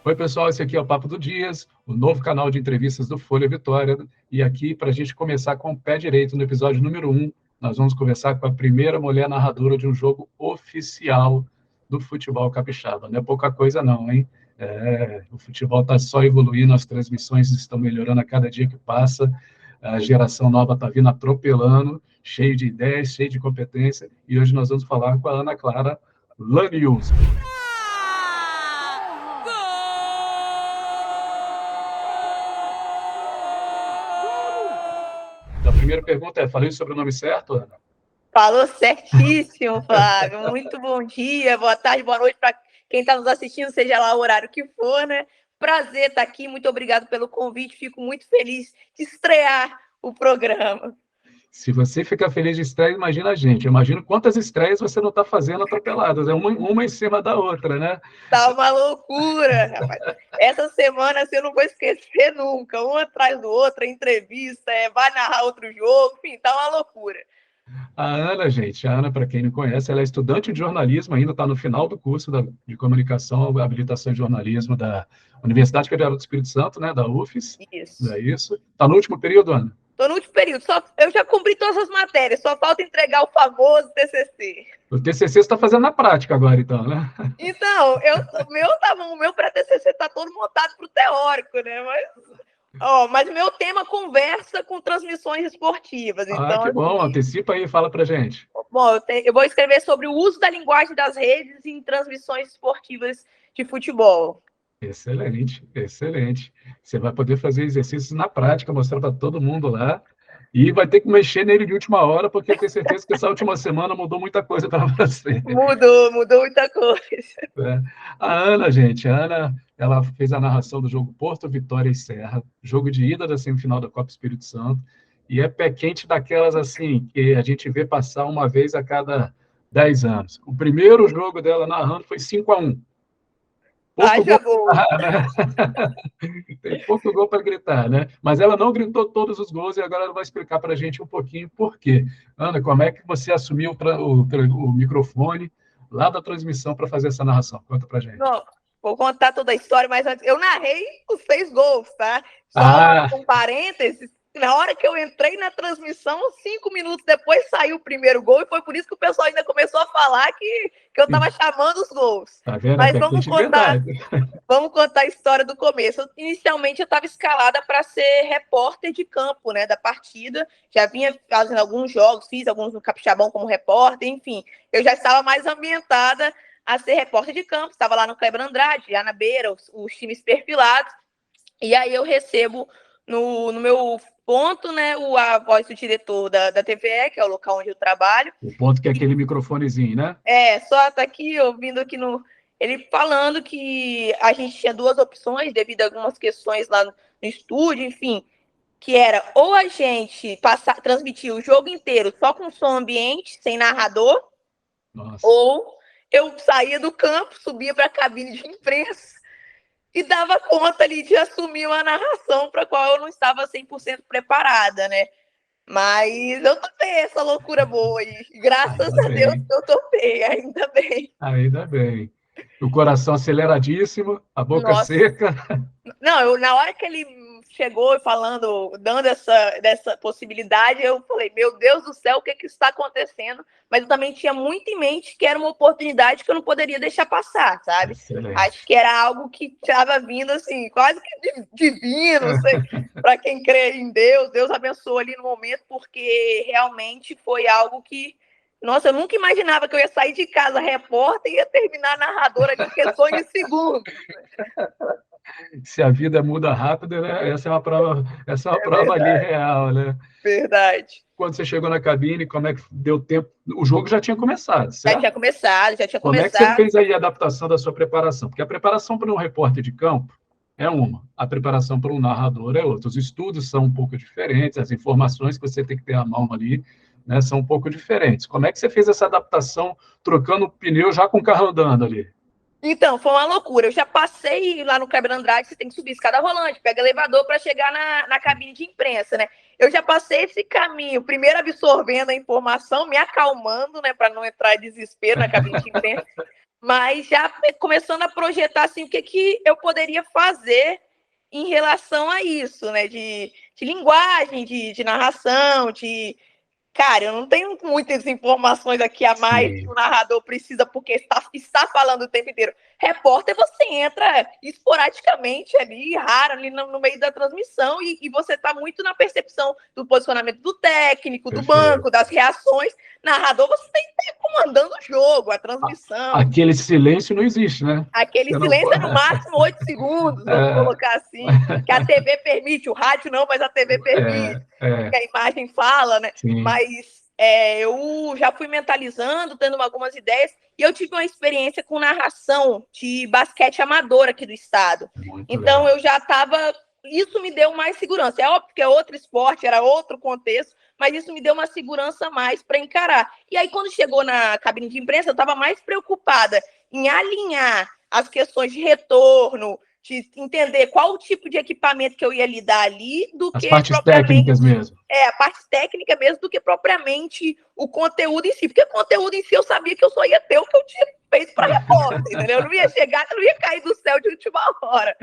Oi, pessoal, esse aqui é o Papo do Dias, o novo canal de entrevistas do Folha Vitória. E aqui, para a gente começar com o pé direito, no episódio número 1, nós vamos conversar com a primeira mulher narradora de um jogo oficial do futebol capixaba. Não é pouca coisa não, hein? O futebol está só evoluindo, as transmissões estão melhorando a cada dia que passa, a geração nova está vindo atropelando, cheio de ideias, cheio de competência, e hoje nós vamos falar com a Ana Clara Lanius. A primeira pergunta é, falei sobre o nome certo, Ana? Falou certíssimo, Flávio. Muito bom dia, boa tarde, boa noite para quem está nos assistindo, seja lá o horário que for, né? Prazer estar aqui, muito obrigado pelo convite, fico muito feliz de estrear o programa. Se você fica feliz de estreia, imagina a gente. Imagina quantas estreias você não está fazendo atropeladas. É uma em cima da outra, né? Tá uma loucura, rapaz. Essa semana assim, eu não vou esquecer nunca. Um atrás do outro, entrevista, vai narrar outro jogo, enfim, tá uma loucura. A Ana, para quem não conhece, ela é estudante de jornalismo, ainda está no final do curso de comunicação, habilitação em jornalismo da Universidade Federal do Espírito Santo, né, da UFES. Isso. Não é isso? Está no último período, Ana? Estou no último período. Eu já cumpri todas as matérias, só falta entregar o famoso TCC. O TCC você está fazendo na prática agora, então, né? Então, o meu pré-TCC está todo montado para o teórico, né? Mas o meu tema conversa com transmissões esportivas. Então, que bom, antecipa aí, fala pra gente. Bom, eu vou escrever sobre o uso da linguagem das redes em transmissões esportivas de futebol. Excelente, excelente. Você vai poder fazer exercícios na prática, mostrar para todo mundo lá. E vai ter que mexer nele de última hora, porque eu tenho certeza que essa última semana mudou muita coisa para você. Mudou muita coisa. A Ana, ela fez a narração do jogo Porto, Vitória e Serra, jogo de ida da semifinal da Copa Espírito Santo, e é pé quente daquelas assim, que a gente vê passar uma vez a cada 10 anos. O primeiro jogo dela narrando foi 5-1. Tem pouco gol para gritar, né? Mas ela não gritou todos os gols e agora ela vai explicar para a gente um pouquinho por quê. Ana, como é que você assumiu o microfone lá da transmissão para fazer essa narração? Conta para a gente. Não, vou contar toda a história, mas antes, eu narrei os 6 gols, tá? Só um parênteses, na hora que eu entrei na transmissão, 5 minutos depois saiu o primeiro gol, e foi por isso que o pessoal ainda começou a falar que eu estava chamando os gols. Tá vendo? Mas vamos contar a história do começo. Inicialmente eu estava escalada para ser repórter de campo, né, da partida. Já vinha fazendo alguns jogos, fiz alguns no Capixabão como repórter, enfim. Eu já estava mais ambientada a ser repórter de campo. Estava lá no Kleber Andrade, já na beira, os times perfilados. E aí eu recebo no meu ponto, né, a voz do diretor da TVE, que é o local onde eu trabalho. O ponto que é aquele microfonezinho, né? Só tá aqui, ouvindo aqui ele falando que a gente tinha 2 opções devido a algumas questões lá no estúdio, enfim, que era ou a gente transmitir o jogo inteiro só com som ambiente, sem narrador, ou eu saía do campo, subia para a cabine de imprensa e dava conta ali de assumir uma narração para a qual eu não estava 100% preparada, né? Mas eu topei essa loucura boa e graças a Deus que eu topei, ainda bem. Ainda bem. O coração aceleradíssimo, a boca seca. Não, na hora que ele chegou dando dessa possibilidade, eu falei, meu Deus do céu, o que está acontecendo? Mas eu também tinha muito em mente que era uma oportunidade que eu não poderia deixar passar, sabe? Excelente. Acho que era algo que estava vindo assim, quase que divino, para quem crê em Deus. Deus abençoou ali no momento, porque realmente foi algo que, nossa, eu nunca imaginava que eu ia sair de casa repórter e ia terminar narradora em questões de segundos. Se a vida muda rápido, né? Essa é uma prova ali real, né? Verdade. Quando você chegou na cabine, como é que deu tempo? O jogo já tinha começado, certo? Já tinha começado. Como é que você fez aí a adaptação da sua preparação? Porque a preparação para um repórter de campo é uma, a preparação para um narrador é outra. Os estudos são um pouco diferentes, as informações que você tem que ter à mão ali, né, são um pouco diferentes. Como é que você fez essa adaptação, trocando o pneu já com o carro andando ali? Então, foi uma loucura. Eu já passei lá no Kleber Andrade, você tem que subir escada rolante, pega elevador para chegar na cabine de imprensa, né? Eu já passei esse caminho, primeiro absorvendo a informação, me acalmando, né, para não entrar em desespero na cabine de imprensa. mas já começando a projetar assim, o que eu poderia fazer em relação a isso, né? De linguagem, de narração, de... Cara, eu não tenho muitas informações aqui a mais que o narrador precisa, porque está falando o tempo inteiro. Repórter, você entra esporadicamente ali, raro, ali no meio da transmissão, e você está muito na percepção do posicionamento do técnico, do banco, das reações. Narrador, você tem que estar comandando o jogo, a transmissão. Aquele silêncio não existe, né? Aquele silêncio é no máximo 8 segundos, vamos colocar assim, que a TV permite, o rádio não, mas a TV permite, que a imagem fala, né? Sim. Mas eu já fui mentalizando, tendo algumas ideias, e eu tive uma experiência com narração de basquete amador aqui do estado. Então, eu já estava... Isso me deu mais segurança. É óbvio que é outro esporte, era outro contexto, mas isso me deu uma segurança a mais para encarar. E aí, quando chegou na cabine de imprensa, eu estava mais preocupada em alinhar as questões de retorno, de entender qual o tipo de equipamento que eu ia lidar ali, do as que partes técnicas mesmo. A parte técnica mesmo, do que propriamente o conteúdo em si. Porque o conteúdo em si eu sabia que eu só ia ter o que eu tinha feito para repórter, entendeu? Eu não ia chegar, eu não ia cair do céu de última hora.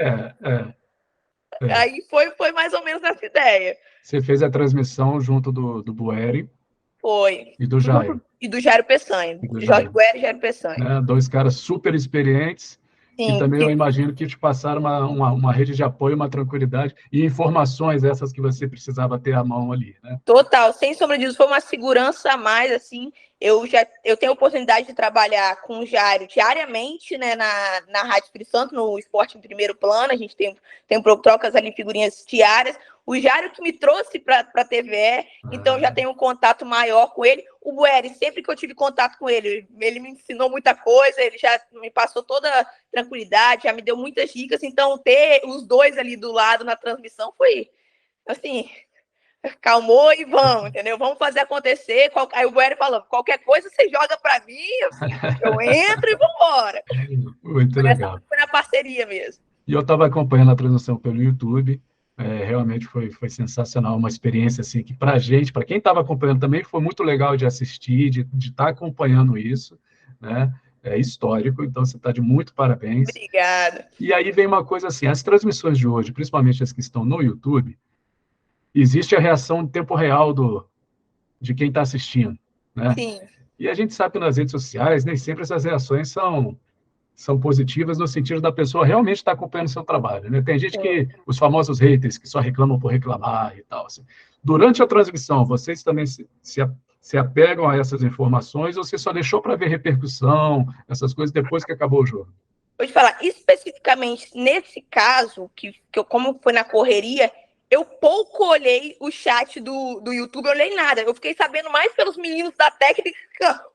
Aí foi mais ou menos essa ideia. Você fez a transmissão junto do Bueri. Foi. E do Jairo. E do Jairo Peçanha. Jorge Bueri e Jairo Peçanha. Dois caras super experientes. Sim, que também eu imagino que te passaram uma rede de apoio, uma tranquilidade e informações essas que você precisava ter à mão ali, né? Total, sem sombra de dúvida, foi uma segurança a mais, assim. Eu tenho a oportunidade de trabalhar com o Jairo diariamente, né, na Rádio Espírito Santo, no Esporte em Primeiro Plano. A gente tem trocas ali, figurinhas diárias. O Jairo que me trouxe para a TVE, então já tenho um contato maior com ele. O Bueri, sempre que eu tive contato com ele me ensinou muita coisa, ele já me passou toda a tranquilidade, já me deu muitas dicas. Então, ter os dois ali do lado na transmissão foi, assim, calmou e vamos, entendeu? Vamos fazer acontecer. Aí o Bueri falou, qualquer coisa você joga para mim, assim, eu entro e vambora. Muito legal. Foi na parceria mesmo. E eu estava acompanhando a transmissão pelo YouTube. Realmente foi sensacional, uma experiência assim que para a gente, para quem estava acompanhando também, foi muito legal de assistir, de estar acompanhando isso, né? É histórico, então você está de muito parabéns. Obrigada. E aí vem uma coisa assim, as transmissões de hoje, principalmente as que estão no YouTube, existe a reação em tempo real de quem está assistindo, né? Sim. E a gente sabe que nas redes sociais nem sempre essas reações são positivas no sentido da pessoa realmente estar acompanhando o seu trabalho, né? Tem gente que, os famosos haters, que só reclamam por reclamar e tal. Assim. Durante a transmissão, vocês também se apegam a essas informações ou você só deixou para ver repercussão, essas coisas, depois que acabou o jogo? Vou te falar, especificamente nesse caso, que eu, como foi na correria, eu pouco olhei o chat do YouTube, eu olhei nada. Eu fiquei sabendo mais pelos meninos da técnica.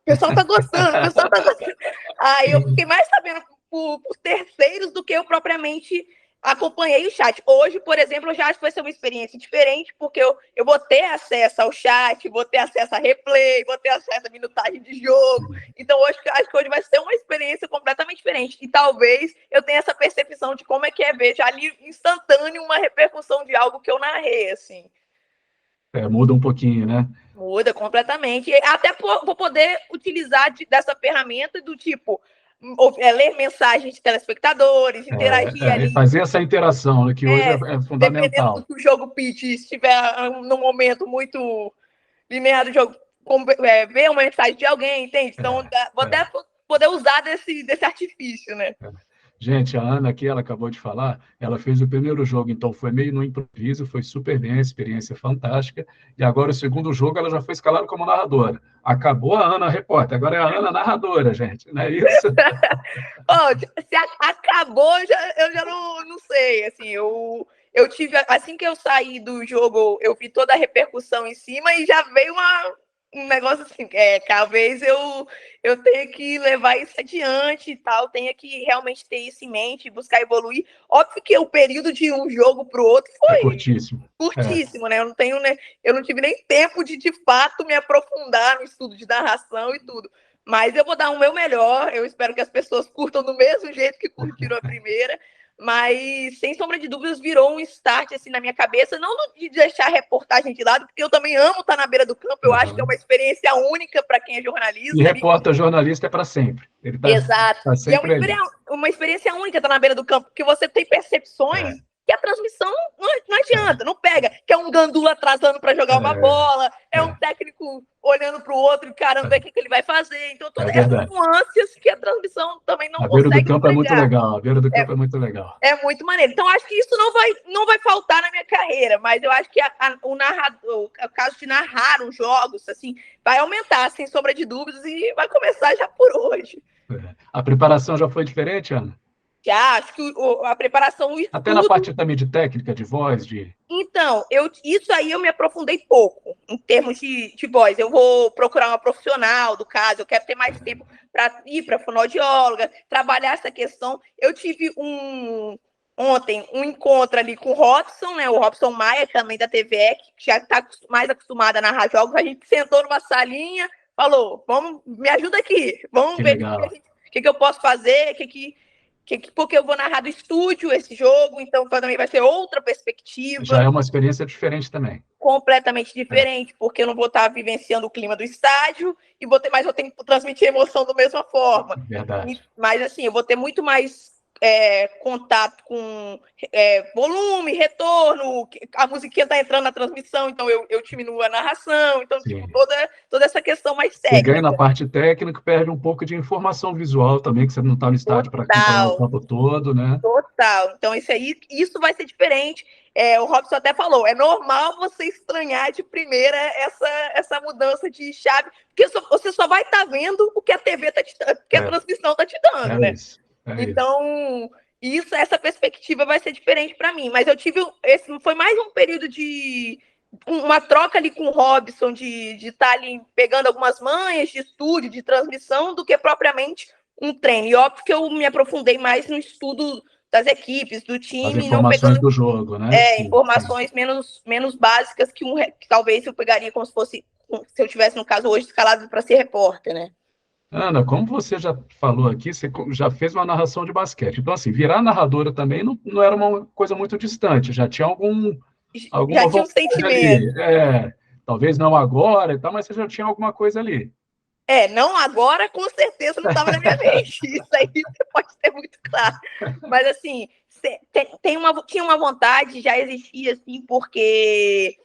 O pessoal tá gostando, o pessoal tá gostando. Aí eu fiquei mais sabendo por terceiros do que eu propriamente acompanhei o chat. Hoje, por exemplo, eu já acho que vai ser uma experiência diferente, porque eu vou ter acesso ao chat, vou ter acesso a replay, vou ter acesso a minutagem de jogo. Então, acho que hoje vai ser uma experiência completamente diferente. E talvez eu tenha essa percepção de como é que é ver já ali instantâneo uma repercussão de algo que eu narrei, assim. Muda um pouquinho, né? Muda completamente. Até vou poder utilizar dessa ferramenta do tipo... ler mensagens de telespectadores, interagir ali. Fazer essa interação, né, que hoje é fundamental. Dependendo do que o jogo pitch, se estiver num momento muito linear do jogo, ver uma mensagem de alguém, entende? Então, vou até poder usar desse artifício, né? Gente, a Ana aqui, ela acabou de falar, ela fez o primeiro jogo, então foi meio no improviso, foi super bem, experiência fantástica, e agora o segundo jogo ela já foi escalada como narradora. Acabou a Ana repórter, agora é a Ana narradora, gente, não é isso? Se acabou, eu já não sei, assim, eu tive, assim que eu saí do jogo, eu vi toda a repercussão em cima e já veio um negócio assim, talvez eu tenha que levar isso adiante e tal, tenha que realmente ter isso em mente, buscar evoluir. Óbvio que o período de um jogo para o outro foi curtíssimo, né? Eu não tive nem tempo de fato, me aprofundar no estudo de narração e tudo. Mas eu vou dar o meu melhor, eu espero que as pessoas curtam do mesmo jeito que curtiram a primeira, mas, sem sombra de dúvidas, virou um start assim, na minha cabeça, não de deixar a reportagem de lado, porque eu também amo estar na beira do campo, eu acho que é uma experiência única para quem é jornalista. E repórter jornalista é para sempre. Ele Exato. tá E é sempre ali. uma experiência única estar na beira do campo, porque você tem percepções que a transmissão não adianta, não pega. Que é um gandula atrasando para jogar uma bola, um técnico olhando para o outro, encarando ver o que ele vai fazer. Então, todas essas nuances que a transmissão também não consegue. A beira do campo é muito legal. A beira do campo é muito legal. É muito maneiro. Então, acho que isso não vai faltar na minha carreira, mas eu acho que o narrador, o caso de narrar os jogos, assim, vai aumentar, sem sombra de dúvidas, e vai começar já por hoje. A preparação já foi diferente, Ana? Já, acho que a preparação... Até na parte também de técnica, de voz, Então, isso aí eu me aprofundei pouco, em termos de voz. Eu vou procurar uma profissional do caso, eu quero ter mais tempo para ir para a fonoaudióloga, trabalhar essa questão. Eu tive ontem um encontro ali com o Robson, né? O Robson Maia, também da TVE, que já está mais acostumado a narrar jogos. A gente sentou numa salinha, falou, me ajuda aqui, vamos ver o que eu posso fazer, porque eu vou narrar do estúdio esse jogo, então também vai ser outra perspectiva. Já é uma experiência diferente também. Completamente diferente, porque eu não vou estar vivenciando o clima do estádio, mas eu tenho que transmitir emoção da mesma forma. Verdade. Mas, assim, eu vou ter muito mais contato com volume, retorno, a musiquinha está entrando na transmissão, então eu diminuo a narração, então tipo, toda essa questão mais técnica. Você ganha na parte técnica, perde um pouco de informação visual também, que você não está no estádio para acompanhar o campo todo, né? Total. Então, isso vai ser diferente. O Robson até falou, é normal você estranhar de primeira essa mudança de chave, porque você só vai estar vendo o que a TV está te dando, que a transmissão está te dando, né? Então, essa perspectiva vai ser diferente para mim. Mas eu tive, foi mais um período de uma troca ali com o Robson, de estar ali pegando algumas manhas de estúdio, de transmissão, do que propriamente um treino. E óbvio que eu me aprofundei mais no estudo das equipes, do time. As informações do jogo, né? Informações menos básicas que talvez eu pegaria como se fosse, se eu tivesse, no caso, hoje escalado para ser repórter, né? Ana, como você já falou aqui, você já fez uma narração de basquete. Então, assim, virar narradora também não era uma coisa muito distante, já tinha alguma já tinha um sentimento. Ali. Talvez não agora e tal, mas você já tinha alguma coisa ali. Não agora, com certeza não estava na minha mente. Isso aí você pode ter muito claro. Mas, assim, tinha uma vontade, já existia, assim, porque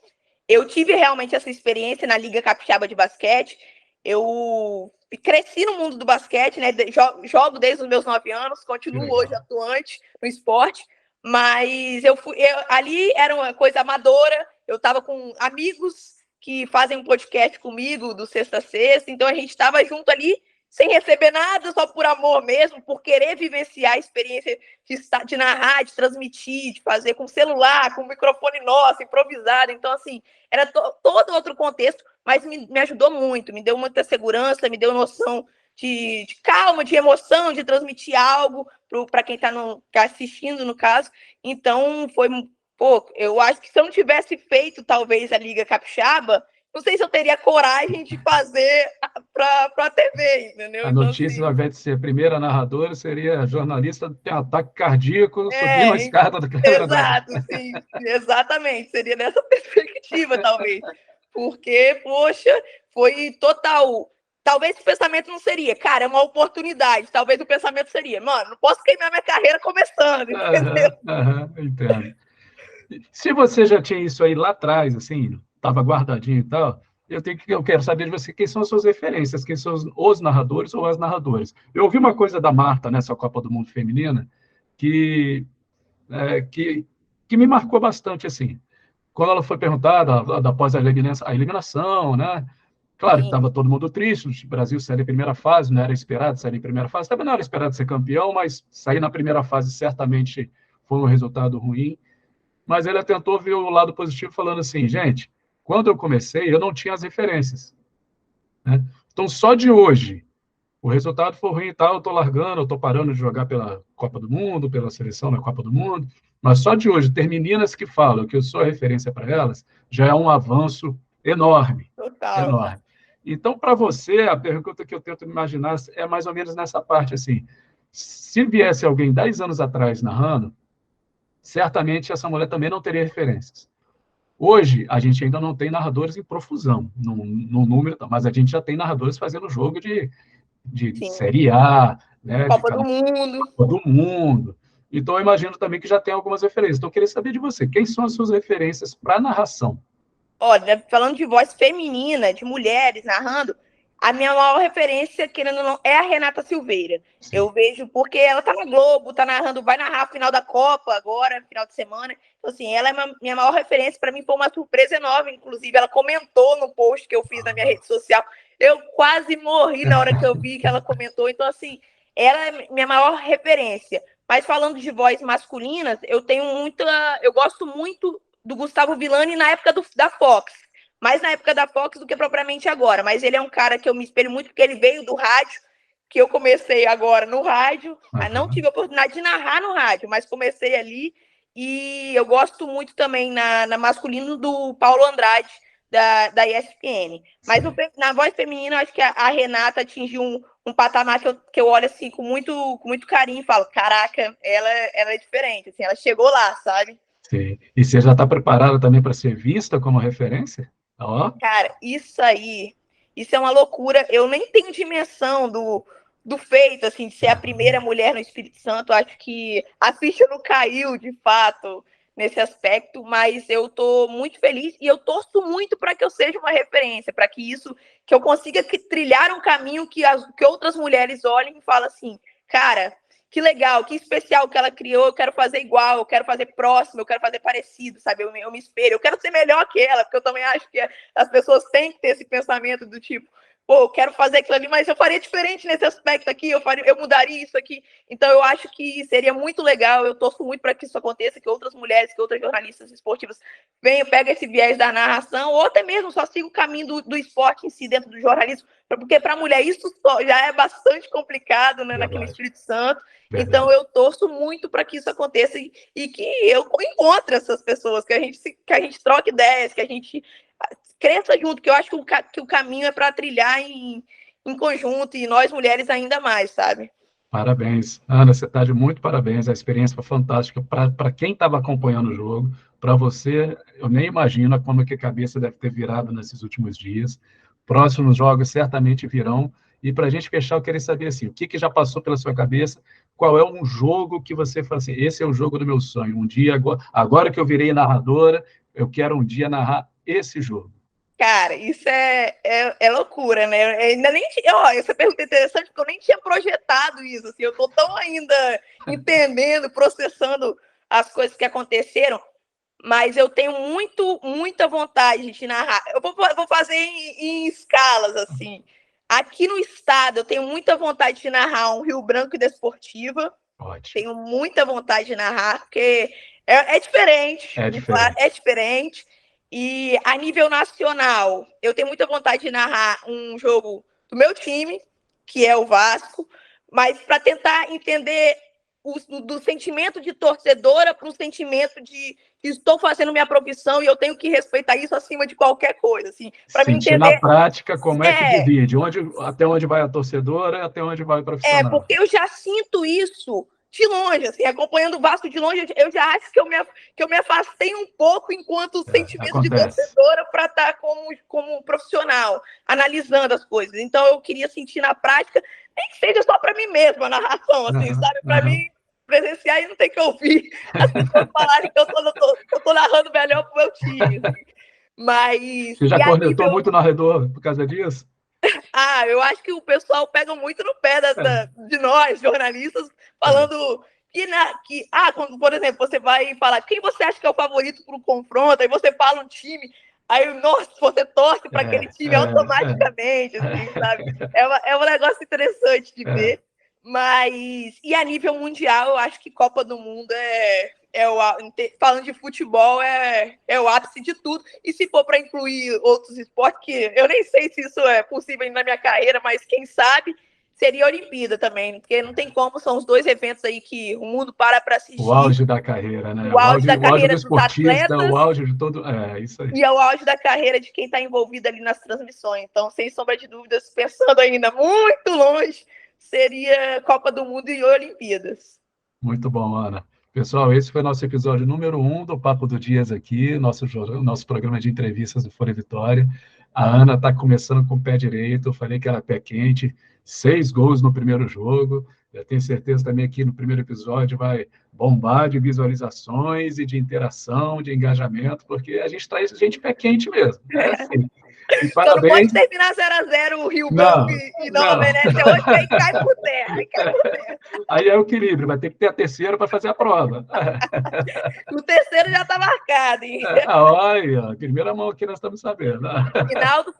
eu tive realmente essa experiência na Liga Capixaba de Basquete. Eu cresci no mundo do basquete, né? Jogo desde os meus 9 anos, continuo hoje atuante no esporte, mas ali era uma coisa amadora, eu estava com amigos que fazem um podcast comigo do Sexta a Sexta, então a gente estava junto ali sem receber nada, só por amor mesmo, por querer vivenciar a experiência de narrar, de transmitir, de fazer com celular, com microfone nosso, improvisado. Então, assim, era todo outro contexto, mas me ajudou muito, me deu muita segurança, me deu noção de calma, de emoção, de transmitir algo para quem está assistindo, no caso. Então, eu acho que se eu não tivesse feito, talvez, a Liga Capixaba, não sei se eu teria coragem de fazer para a TV, entendeu? A notícia, ao invés de ser a primeira narradora, seria jornalista tem ataque cardíaco, subindo a escada da câmera. Exato, sim, exatamente. Seria nessa perspectiva, talvez. Porque, poxa, foi total. Talvez o pensamento não seria, cara, é uma oportunidade. Talvez o pensamento seria, mano, não posso queimar minha carreira começando, entendeu? Entendo. Se você já tinha isso aí lá atrás, assim, estava guardadinho e tal, eu quero saber de você quem são as suas referências, quem são os narradores ou as narradoras. Eu ouvi uma coisa da Marta nessa Copa do Mundo Feminina que me marcou bastante, assim. Quando ela foi perguntada após a eliminação, né? Claro que estava todo mundo triste, o Brasil saiu em primeira fase, não era esperado sair em primeira fase, também não era esperado ser campeão, mas sair na primeira fase certamente foi um resultado ruim. Mas ela tentou ver o lado positivo, falando assim, gente, quando eu comecei, eu não tinha as referências. Né? Então, só de hoje, o resultado foi ruim e tal, eu estou largando, eu estou parando de jogar pela Copa do Mundo, pela seleção da Copa do Mundo, mas só de hoje, ter meninas que falam que eu sou a referência para elas, já é um avanço enorme. Total. Enorme. Então, para você, a pergunta que eu tento imaginar é mais ou menos nessa parte, assim, se viesse alguém 10 anos atrás narrando, certamente essa mulher também não teria referências. Hoje, a gente ainda não tem narradores em profusão, no número, mas a gente já tem narradores fazendo jogo de Sim. Série A, né, Copa do Mundo. Copa do Mundo. Então, eu imagino também que já tem algumas referências. Então, eu queria saber de você, quem são as suas referências para narração? Olha, falando de voz feminina, de mulheres narrando, a minha maior referência, querendo ou não, é a Renata Silveira. Sim. Eu vejo porque ela tá na Globo, tá narrando, vai narrar a final da Copa agora, final de semana. Então, assim, ela é minha maior referência. Para mim foi uma surpresa enorme. Inclusive, ela comentou no post que eu fiz na minha rede social. Eu quase morri na hora que eu vi que ela comentou. Então, assim, ela é minha maior referência. Mas falando de voz masculinas, eu gosto muito do Gustavo Villani na época da Fox. Mais na época da Fox do que propriamente agora. Mas ele é um cara que eu me espelho muito, porque ele veio do rádio, que eu comecei agora no rádio. Uhum. Não tive a oportunidade de narrar no rádio, mas comecei ali. E eu gosto muito também na masculino do Paulo Andrade, da ESPN. Mas na voz feminina, eu acho que a Renata atingiu um patamar que eu olho assim com muito carinho e falo, caraca, ela é diferente, assim, ela chegou lá, sabe? Sim. E você já está preparada também para ser vista como referência? Oh. Cara, isso é uma loucura. Eu nem tenho dimensão do feito, assim, de ser a primeira mulher no Espírito Santo. Acho que a ficha não caiu, de fato, nesse aspecto, mas eu estou muito feliz e eu torço muito para que eu seja uma referência, para que eu consiga trilhar um caminho que outras mulheres olhem e falem assim, cara, que legal, que especial que ela criou, eu quero fazer igual, eu quero fazer próximo, eu quero fazer parecido, sabe? Eu me espelho, eu quero ser melhor que ela, porque eu também acho que as pessoas têm que ter esse pensamento do tipo, pô, eu quero fazer aquilo ali, mas eu faria diferente nesse aspecto aqui, eu mudaria isso aqui. Então, eu acho que seria muito legal, eu torço muito para que isso aconteça, que outras mulheres, que outras jornalistas esportivas venham, peguem esse viés da narração, ou até mesmo só sigam o caminho do esporte em si, dentro do jornalismo, porque para a mulher isso já é bastante complicado, né, naquele Espírito Santo. Verdade. Então, eu torço muito para que isso aconteça e que eu encontre essas pessoas, que a gente troque ideias, que a gente cresça junto, que eu acho que o caminho é para trilhar em conjunto, e nós mulheres ainda mais, sabe? Parabéns. Ana, você está de muito parabéns, a experiência foi fantástica para quem estava acompanhando o jogo, para você, eu nem imagino como que a cabeça deve ter virado nesses últimos dias. Próximos jogos certamente virão, e para a gente fechar, eu queria saber assim, o que já passou pela sua cabeça, qual é um jogo que você fala assim, esse é o jogo do meu sonho, um dia, agora que eu virei narradora, eu quero um dia narrar esse jogo. Cara, isso é loucura, né? Eu ainda nem essa pergunta é interessante, porque eu nem tinha projetado isso, assim, eu tô tão ainda entendendo, processando as coisas que aconteceram, mas eu tenho muita vontade de narrar. Eu vou fazer em escalas, assim. Aqui no estado, eu tenho muita vontade de narrar um Rio Branco e Desportiva. Ótimo. Tenho muita vontade de narrar, porque é diferente. É diferente. E a nível nacional, eu tenho muita vontade de narrar um jogo do meu time, que é o Vasco, mas para tentar entender do sentimento de torcedora para o sentimento de estou fazendo minha profissão e eu tenho que respeitar isso acima de qualquer coisa. Assim, para mim entender na prática como é que divide, até onde vai a torcedora, até onde vai o profissional. Porque eu já sinto isso de longe, assim, acompanhando o Vasco de longe, eu já acho que eu me afastei um pouco enquanto sentimento de torcedora para estar como profissional, analisando as coisas. Então, eu queria sentir na prática, nem que seja só para mim mesma a narração, assim, sabe? Para mim, presenciar e não ter que ouvir as pessoas falarem que eu tô narrando melhor pro meu time. Assim. Mas... Você já cornetou muito narrador por causa disso? Eu acho que o pessoal pega muito no pé de nós, jornalistas, falando quando, por exemplo, você vai falar quem você acha que é o favorito para o confronto, aí você fala um time, aí, nossa, você torce para aquele time automaticamente, assim, sabe? É um negócio interessante de ver, mas... E a nível mundial, eu acho que Copa do Mundo falando de futebol, é o ápice de tudo. E se for para incluir outros esportes, que eu nem sei se isso é possível na minha carreira, mas quem sabe seria a Olimpíada também, porque não tem como, são os dois eventos aí que o mundo para assistir. O auge da carreira, né? O auge da carreira do esportista, o auge de todo... isso aí. E é o auge da carreira de quem está envolvido ali nas transmissões. Então, sem sombra de dúvidas, pensando ainda muito longe, seria Copa do Mundo e Olimpíadas. Muito bom, Ana. Pessoal, esse foi nosso episódio número 1 do Papo do Dias aqui, nosso programa de entrevistas do Folha Vitória. A Ana está começando com o pé direito, eu falei que era pé quente, 6 gols no primeiro jogo. Eu tenho certeza também que no primeiro episódio vai bombar de visualizações e de interação, de engajamento, porque a gente traz gente pé quente mesmo. É assim. E Só não pode parabéns. terminar 0x0 o Rio Não, Branco e Nova Venécia hoje, que aí cai por terra. Aí é o equilíbrio, vai ter que ter a terceira para fazer a prova. O terceiro já está marcado, hein? Olha, primeira mão aqui nós estamos sabendo. Final do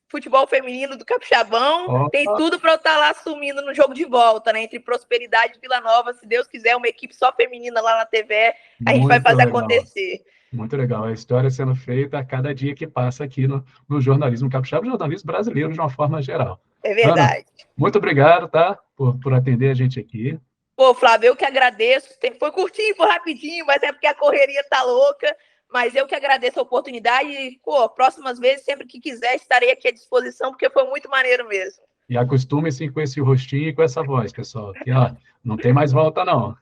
futebol feminino do Capixabão, Oh. tem tudo para eu estar lá assumindo no jogo de volta, né? Entre Prosperidade e Vila Nova, se Deus quiser, uma equipe só feminina lá na TV, a gente vai fazer acontecer. Muito legal. A história sendo feita a cada dia que passa aqui no jornalismo capixaba, jornalismo brasileiro de uma forma geral. É verdade. Ana, muito obrigado, tá? Por atender a gente aqui. Pô, Flávio, eu que agradeço. Foi curtinho, foi rapidinho, mas é porque a correria tá louca. Mas eu que agradeço a oportunidade e, pô, próximas vezes, sempre que quiser, estarei aqui à disposição, porque foi muito maneiro mesmo. E acostume-se com esse rostinho e com essa voz, pessoal. Que, ó, não tem mais volta, não.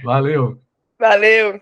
Valeu. Valeu.